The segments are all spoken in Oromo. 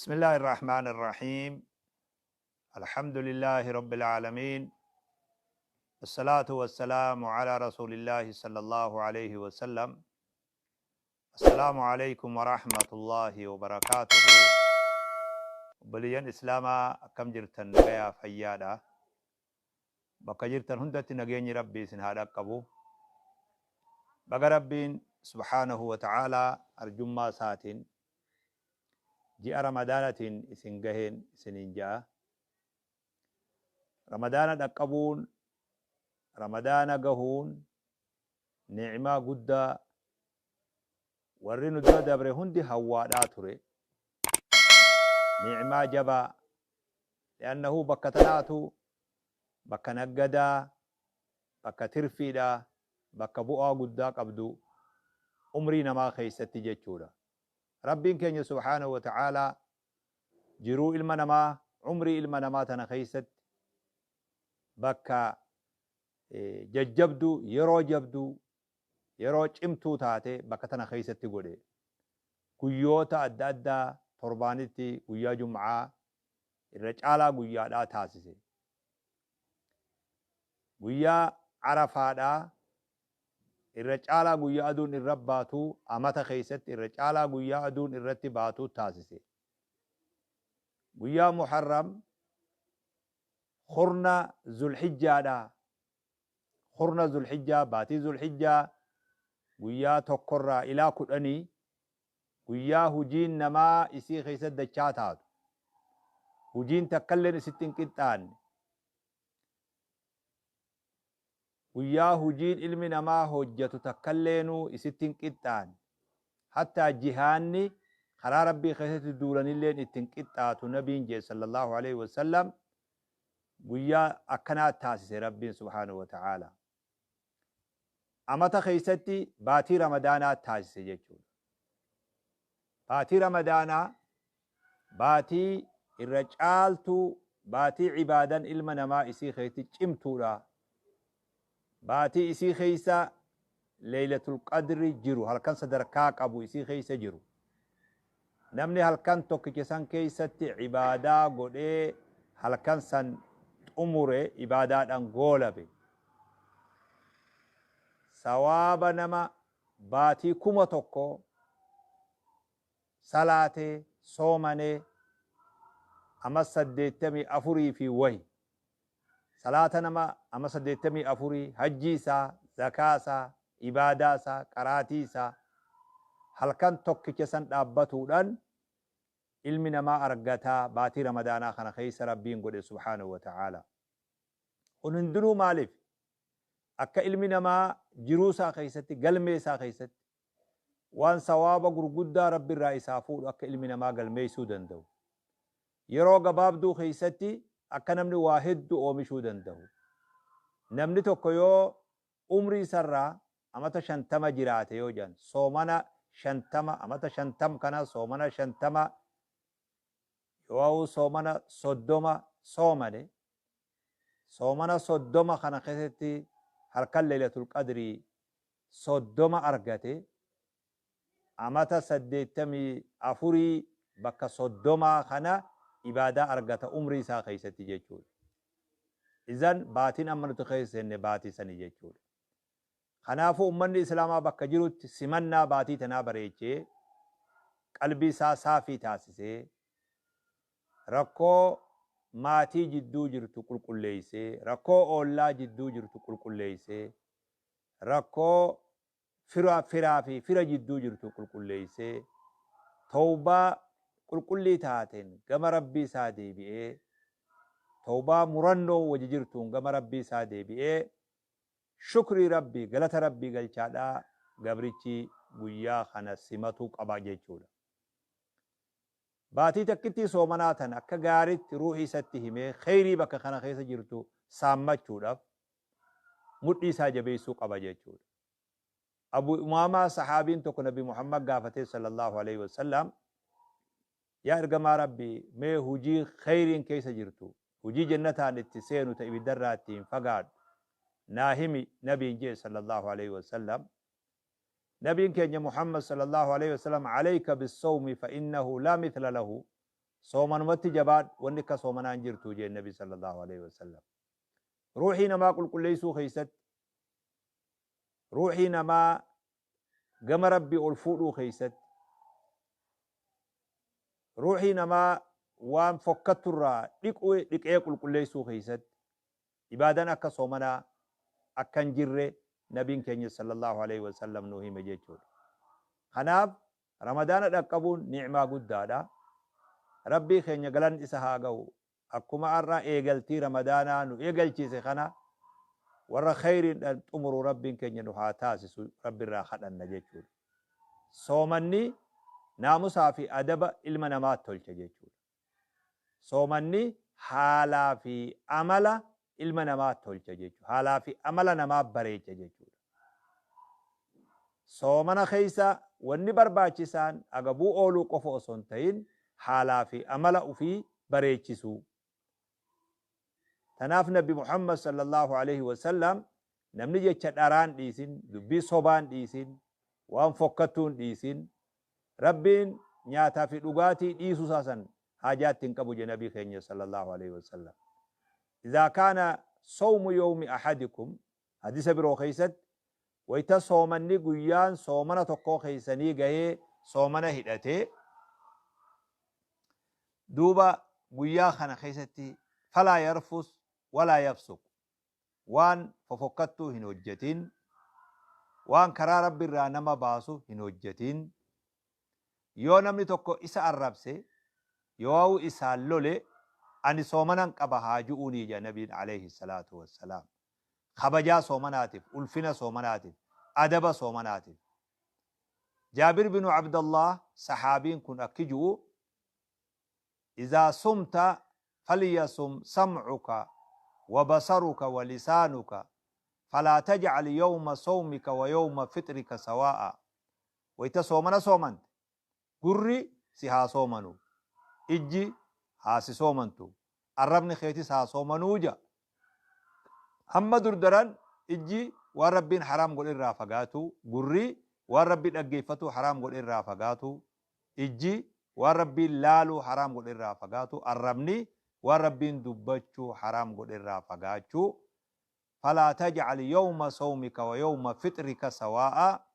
بسم الله الرحمن الرحيم. الحمد لله رب العالمين. الصلاة والسلام على رسول الله صلى الله عليه وسلم. السلام عليكم ورحمة الله وبركاته. بليان إسلاما كم جرتن نغيا فيادا بك جرتن هندت نغيني ربي سنهادا قبو بك ربين سبحانه وتعالى أرجما ساتين جاء رمضانة إسنغهين إسننجا رمضان دقبون رمضان قهون نعمة قدّا ورّين دو دبره هندي هوادا تري نعمة جبا لأنه بكتناتو بك نقدا بك ترفيدا بك بؤا قدّا قبدو عمرنا ما خيست جيتشودا ربين كن سبحانه وتعالى جرو المنما عمري المنما تنخيست بك ججبدو يرو جبدو yeroo cimtuu taate bakka tana keessatti godhe guyyoota adda addaa torbaanitti guyyaa jum'aa irra caalaa guyyaadhaa taasise guyyaa arafaadhaa irra caalaa guyyaa aduun irra baatu amata keessatti irra caalaa guyyaa aduun irratti baatu taasise guyyaa muharram khurna zulhijjaadhaa khurna zulhijjaa baatii zulhijjaa guyyaa tokkorraa ilaa kudhanii guyyaa hujiin namaa isii keessatti dachaa taatu hujiin takkalleen isitti hin qixxaanne guyyaa hujiin ilmi namaa hojjetu takkalleenu isitti hin qixxaanne hattaa jihaanni karaa rabbii keessatti duulanilleen itti hin qixxaatu nabiin jee sallallahu alaihi wasallam guyyaa akkanaa taasise rabbiin subhaanahu wa ta'ala amata keessatti baatii ramadaanaa taasise jechuudha. Baatii ramadaanaa baatii irra caaltuu baatii ibaadan ilma namaa isii keessatti cimtuudha. Baatii isii keessa leeylatul qadri jiru halkan sadarkaa qabu isii keessa jiru. Namni halkan tokkicha san keessatti ibaadaa godhee halkan san xumure ibaadaadhaan goolabe. sawaaba nama baatii 1,000 salaatee soomanee ama 84 fi wahi salaata nama ama 84 hajjii isaa zakaa isaa ibaadaa isaa qaraatii isaa halkan tokkicha san dhaabbatuudhaan ilmi namaa argataa baatii ramadaanaa kana keessa rabbiin godhe subhaanahu wa ta'ala kun hundinuu maaliif akka ilmi namaa jiruu isaa keessatti galmee isaa keessatti waan sawaaba gurguddaa rabbi irraa isaa fuudhu akka ilmi namaa galmeessuu danda'u yeroo gabaabduu keessatti akka namni waa hedduu oomishuu danda'u namni tokko yoo umrii isarraa amata 50 jiraate yoo jedhan soomana 50 amata 50 kana soomana 50 yoo soomana 30 soomane soomana 30 kana keessatti halkan leelatul qadrii 30 argate amata 84 bakka 30 kana ibaadaa argata umrii isaa keessatti jechuudha. Izan baatiin amma nuti keessenne baatii sanii jechuudha. Kanaafuu ummanni islaamaa bakka jirutti simannaa baatii tanaa bareechee qalbii isaa saafii taasisee rakkoo maatii jidduu jirtu qulqulleessee rakkoo oollaa jidduu jirtu qulqulleessee rakkoo firaa fi fira jidduu jirtu qulqulleessee tawbaa qulqullii taateen gama rabbii isaa deebi'ee tawbaa murannoo waji jirtuun gama rabbii isaa deebi'ee shukrii rabbii galata rabbii galchaadhaa gabrichi guyyaa kana simatu qaba jechuudha. baatii takkitti soomanaa tan akka gaariitti ruuhii isatti himee khayrii bakka kana keessa jirtu saammachuudhaaf mudhii isaa jabeessuu qaba jechuudha. Abu Umaamaa sahaabiin tokko Nabi Muhammad gaafatee sallallahu alaihi wasallam yaa ergamaa rabbii mee hujii khayriin keessa jirtu hujii jannataan itti seenu ta ibiddarraa ittiin fagaadhu naa himi nabiin jee sallallahu alaihi wasallam نبي كان محمد صلى الله عليه وسلم عليك بالصوم فإنه لا مثل له صومن وقت جباد ونك صومنا انجرتو جي النبي صلى الله عليه وسلم روحي نما قل ليسو خيست روحي نما قم ربي الفؤلو خيست روحي نما وان فكت الرا لك ايقل قل ليسو خيست إبادنا أكا صومنا أكا نجر نبي كني صلى الله عليه وسلم نوهي مجيجود خناب رمضان الأقبون نعمة قدادا ربي خيني قلن إسها قو أكما أرى إيقلتي رمضانا نو إيقلتي سيخنا ورى خير أمر ربي كني نحاتاس ربي راخد النجيجود صومني ناموسا في أدب المنامات تلجيجود صومني حالا في عمل المنامات تلجيجود حالا في عمل نما بريجيجود صومنا خيسا wanni barbaachisan agabuu ooluu qofa osoo hin ta'in haalaa fi amala ufii bareechisu. Tanaaf Nabi Muhammad sallallahu alaihi wasallam namni jecha dharaan dhiisin, dubbii sobaan dhiisin, waan fokkattuun dhiisin, Rabbiin nyaataa fi dhugaatii dhiisuu saasan haajaatti hin qabu je Nabii keenya sallallahu alaihi wasallam. Idhaa kaana sawmu yawmi ahadikum hadisa biroo keessatti ويتا صومني قيان صومنا تقو خيساني غاية صومنا هدته دوبا قيا خانا خيستي فلا يرفس ولا يفسق وان ففقتو هنوجتين وان كرا رب الرانما باسو هنوجتين يو نمني تقو إسا الربسي يو إسا اللولي أني صومنا قبها جؤوني جا نبي عليه الصلاة والسلام خبجا صومناتف ألفنا صومناتف أدب صومناتف جابر بن عبد الله صحابين كن أكجو إذا صمت فليصم سمعك وبصرك ولسانك فلا تجعل يوم صومك ويوم فطرك سواء ويتا صومنا صومنت قري سيها صومنو إجي هاسي صومنتو الربن خيتي سها صومنوجا هم دردران إجي وربين حرام قول الرافقاتو قري وربين أقيفتو حرام قول الرافقاتو إجي وربين لالو حرام قول الرافقاتو الربني وربين دبتشو حرام قول الرافقاتو فلا تجعل يوم صومك ويوم فطرك سواء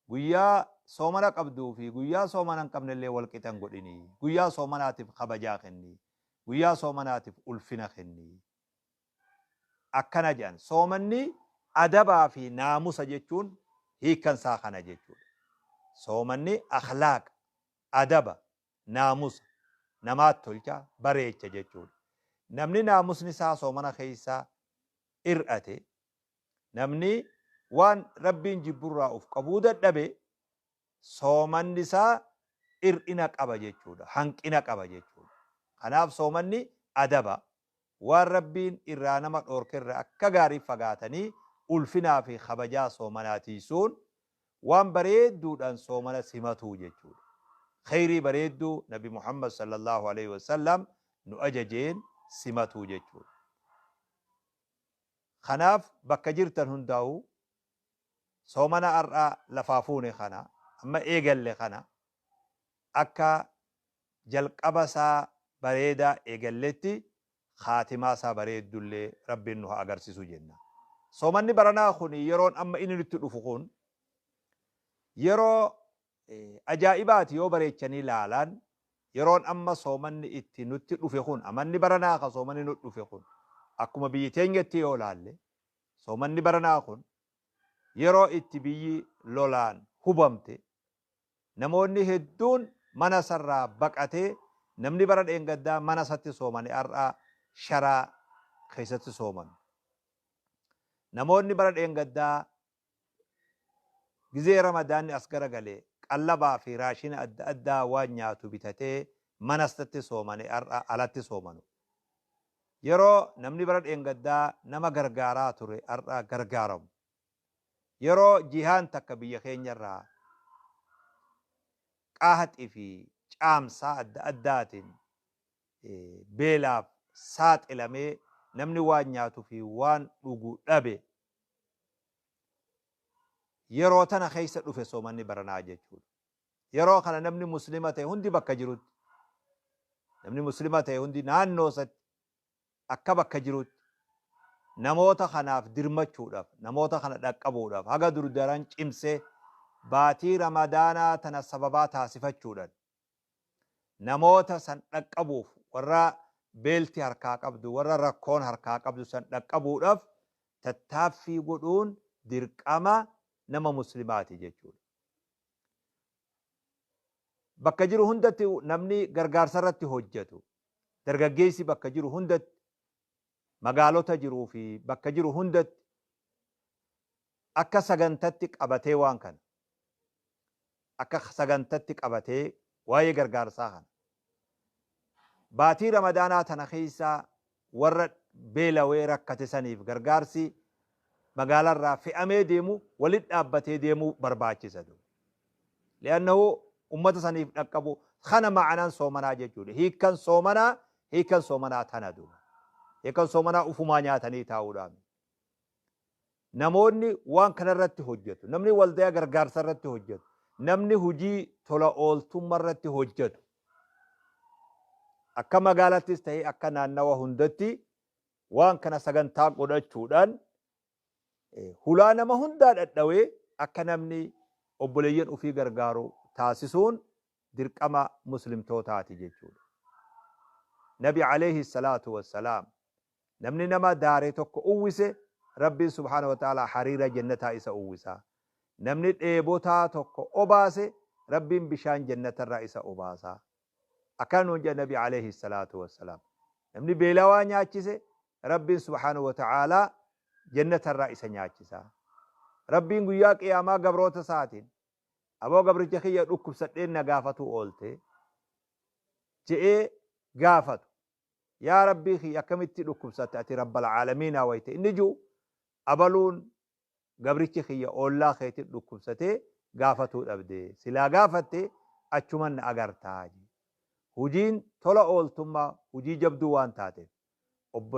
قويا صومنا قبدو في قويا صومنا قبل اللي والكتن قوليني قويا صومنا تف خبجا خني قويا صومنا تف ألفنا خني أكنا جان صومني أدبا في ناموس جتون هي كان ساخنا جتون صومني أخلاق أدبا ناموس نمات تلجا بريتش جتون نمني ناموس نسا صومنا خيسا إرأتي نمني وان ربين جبرا أف قبودة دبي صومن نسا إرئنك أبا جتون هنكينك أبا جتون خناف صومني أدبا waan rabbiin irraa nama dhorkerra akka gaarii fagaatanii ulfinaa fi kabajaa soomanaatiisuun waan bareedduudhaan soomana simatuu jechuudha. Khayrii bareedduu Nabi Muhammad sallallahu alaihi wasallam nu ajajeen simatuu jechuudha. Kanaaf bakka jirtan hundaa'u soomana har'aa lafaa fuune kana amma eegalle kana akka jalqaba isaa bareedaa eegalletti خاتمة سابريد دولي ربي إنه أجرسيسو جنة. صومني برنا خوني يرون أما إني نتلفقون يرو أجائبات يو بريتشني لالان يرون أما صومني إتي نتلفقون أما برنا خا صومني نتلفقون أكما بيتين يتيو لالي صومني برنا خون يرو إتي بي لولان هبمتي نموني هدون منا سرى بقعتي نمني برد إنقدا منا ستي صومني أرأى شرا خيست صومن نموني برد إنقدا جزي رمضان أسكر قلي قلبا في راشين أدى وانياتو بتاتي منستي صومني أرأى علاتي صومنو يرو نمني برد إنقدا نما غرغاراتوري أرأى غرغارم يرو جيهان تكبي خين يرى قاهت إفي caamsaa adda addaatiin beelaaf saaxilamee namni waan nyaatuu fi waan dhugu dhabe yeroo tana keessa dhufe soomanni baranaa jechuudha. Yeroo kana namni muslima ta'e hundi bakka jirutti namni muslima ta'e hundi naannoo isatti akka bakka jirutti namoota kanaaf dirmachuudhaaf namoota kana dhaqqabuudhaaf haga durdaran cimsee baatii ramadaanaa tana sababaa taasifachuudhaan namoota san dhaqqabuuf warra beelti harkaa qabdu warra rakkoon harkaa qabdu san dhaqqabuudhaaf tattaaffii godhuun dirqama nama muslimaati jechuudha. Bakka jiru hundatti namni gargaarsa irratti hojjetu dargaggeessi bakka jiru hundatti magaalota jiruu fi bakka jiru hundatti akka sagantatti qabatee waan kana akka sagantatti qabatee waa'ee gargaarsaa kana baatii ramadaanaa tana keessaa warra beelawee rakkate saniif gargaarsi magaalarraa fe'amee deemu walitti dhaabbatee deemuu barbaachisa. Li'annahu ummata saniif dhaqqabu kana ma'anaan soomanaa jechuudha. Hiikan soomanaa tana duuba. Hiikan soomanaa ufumaa nyaatanii taa'uudhaan. Namoonni waan kanarratti hojjetu. Namni waldaa gargaarsa irratti hojjetu. Namni hujii tola ooltummaa irratti hojjetu. Akka magaalattis ta'ee akka naannawa hundatti waan kana sagantaa godhachuudhaan hulaa nama hundaa dhadhawee akka namni obboleeyyan ufii gargaaru taasisuun dirqama muslimtootaati jechuudha. Nabi alayhi salaatu wassalaam namni nama daaree tokko uwwise rabbiin subhaanahu wa ta'ala hariira jannataa isa uwwisa. Namni dheebotaa tokko obaase rabbiin bishaan jannatarraa isa obaasa. Akkan nuun jedha Nabi alayhi salaatu wassalaam. Namni beelawaa nyaachise rabbiin subhaanahu wa ta'ala jannatarraa isa nyaachisa. Rabbiin guyyaa qiyaamaa gabroota isaatiin aboo gabricha kiyya dhukkubsadheen na gaafatu oolte je'ee gaafatu. Yaa rabbii kiyya akkamitti dhukkubsatte ati rabbal caalamiinaa wayte inni jiru abaluun gabrichi kiyya oollaa keetiin dhukkubsatee gaafatuu dhabde silaa gaafatte achuman na agartaa. Hujiin tola ooltummaa hujii jabduu waan taateef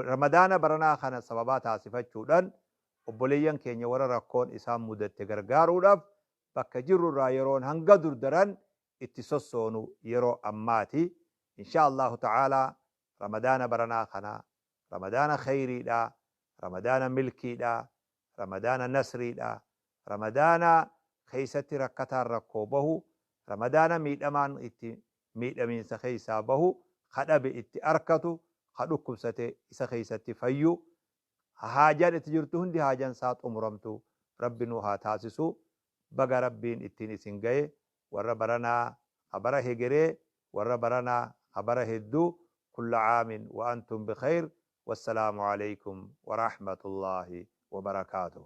ramadaana baranaa kana sababaa taasifachuudhaan obboleeyyan keenya warra rakkoon isaan mudatte gargaaruudhaaf bakka jirurraa yeroon hanga durdaran itti sossoonu yeroo ammaati. Insha Allahu ta'ala ramadaana baranaa kana ramadaana khayriidha, ramadaana milkiidha, ramadaana nasriidha, ramadaana keessatti rakkataan rakkoo bahu, ramadaana miidhamaan itti miidhamiinsa keessaa bahu, kadhabe itti arkatu, kadhukkubsate isa keessatti fayyu, haajaan itti jirtu hundi haajaan isaa xumuramtu rabbi nu haa taasisu. Baga rabbiin ittiin isin gaye warra baranaa habara hegeree warra baranaa habara hedduu kulla caamin wa antum bikhayr. Wassalaamu alaykum wa rahmatullahi wa barakaatuh.